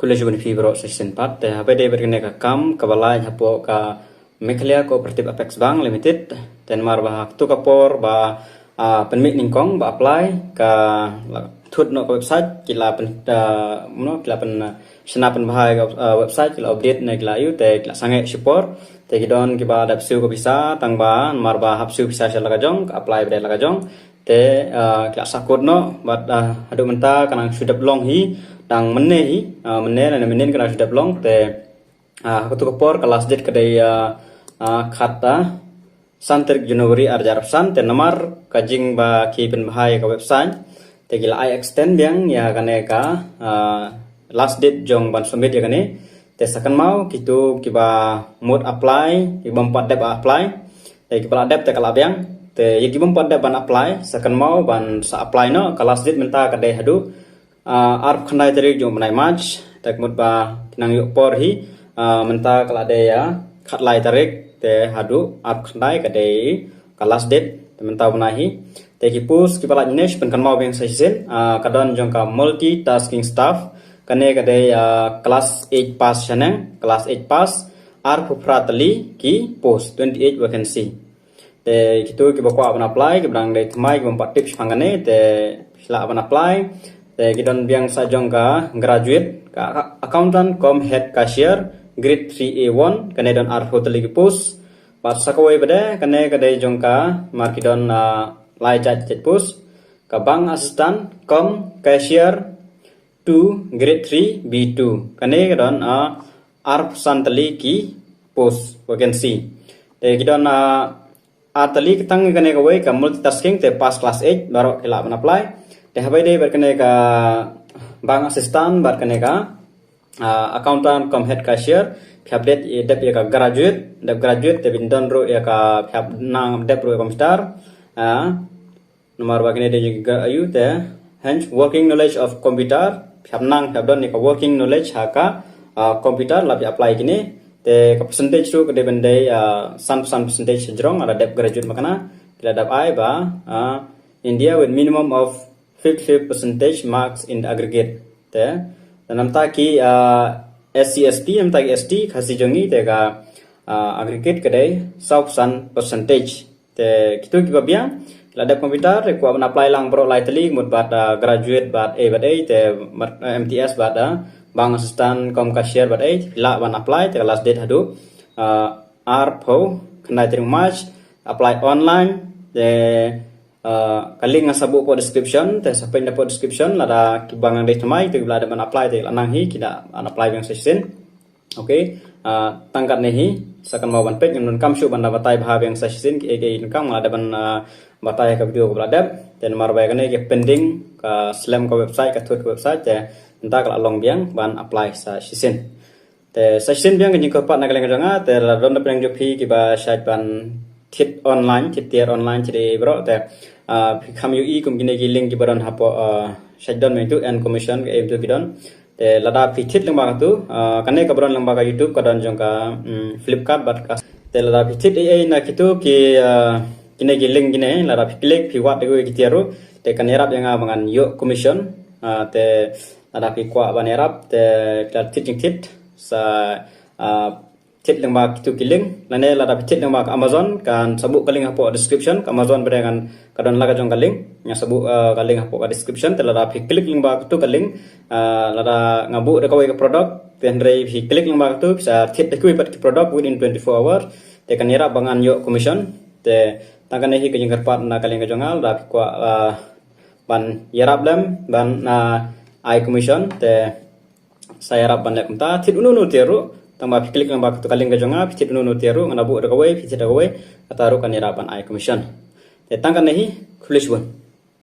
kuliah jubun fi bro session part te hape de berkene ka kam kabalai hapo ka Mekhlea Cooperative Apex Bank Limited ten mar ba tu kapor ba penmit ningkong ba apply ka thut no website kila pen kila pen sena pen bahai website kila update na kila yu te kila sange support te kidon ki ba dapsu ko bisa tang ba mar ba hapsu bisa laga jong apply bre laga jong te kila sakut no ba adu menta kanang sudah belong hi tang menne hi menne na menne kana sudah belong te tu kapor kelas date kedai kata santer Januari arjar san te namar kajing ba ki pen bahai ka website te gila I extend biang ya kane ka last date jong ban submit ya kane te sakan mau kitu kiba mood apply kiba empat dep apply te kiba dep te kala biang te ya kiba empat dep ban apply sakan mau ban sa apply no ka last date menta ka dai hadu arp khandai tarik jong banai match te mood ba kinang yuk por hi menta kala de ya khatlai tarik te hadu ap khandai ka dei ka last date tementau benahi te ki pus ki pala nesh pen kan mau beng session kadon jong ka multitasking staff kane ka dei class 8 pass chanang class 8 pass ar pratali ki post 28 vacancy te kitu ki bakwa ban apply ki bang dei thmai ki bang tips phangane te sila ban apply te kidon biang sa jong ka graduate ka accountant com head cashier grade 3A1 kane don ar hotel ki post pat sakawai bade kane kadai jongka markidon lai chat post ka bank assistant com cashier 2 grade 3 B2 kane kadon ar santali ki post vacancy te kidon atali kitang kane kawai ka multitasking te pass class 8 baro kila ban apply te habai dei berkane ka bank assistant bar kane ka accountant com head cashier update dep ya ka graduate te bindon ro ya ka phap nang dep ro komputer nomor bagine de juga ayu te hence working knowledge of computer phap nang don ni ka working knowledge ha ka computer la apply gini te ka percentage ro ke de bende san percentage jrong ada dep graduate makana kila dap ai ba India with minimum of 55% marks in the aggregate te namta ki SC/ST namta ki ST khasi jongi te ka aggregate kadai 100% percentage te kitu ki babia la de computer ko ban apply lang bro lai tali mut bat graduate bat te MTS bat bang assistant com cashier bat la ban apply te last date hadu arpo kena terima match apply online te kaling sabu po description te sampai dapat description lada kibangan dei thmai te bila ban apply te lanang hi kida an apply yang session okay tangkat nehi sakan mau ban pek ngun kam shu ban batai bha yang session ki ege income lada ban batai ka video ko bladap te nomor ba kane ke pending ka slam ka website ka thut website te entah kala long biang ban apply sa session te session biang ni ko pat na kaleng janga te la don da peng jo phi ki ba site ban thit online thit tier online chide bro te kham yu kum gine gi link gi baron hapo shutdown me tu and commission ke em tu kidon te lada phithit lengba tu kane ka baron lengba ka youtube kadon jong ka flipkart bat ka te lada phithit ai na kitu ki kine gi link gine lada click phi wat de gi tiaru te kanerap yang bangan yo commission te lada phi kwa banerap te ka thit sa tit lengba kitu kiling lane lada tit lengba Amazon kan sabuk kaling hapo description Amazon berengan kadon laga jong kaling nya sabuk kaling hapo ka description telada phi klik lengba tu kaling lada ngabu de kawai ka product tendre phi klik lengba tu bisa tit de kui pat ki product within 24 hours te kan ira bangan yo commission te tangane hi kajing karpat na kaling ka jongal da phi kwa ban yarap lem ban ai commission te saya rap ban lek ta tit unu tiru tamba klik lamba tu kaling ka jonga phit nu tiaru ngana bu da kawai phit da kawai ataru kan irapan ai commission te tangkan nahi khulish bun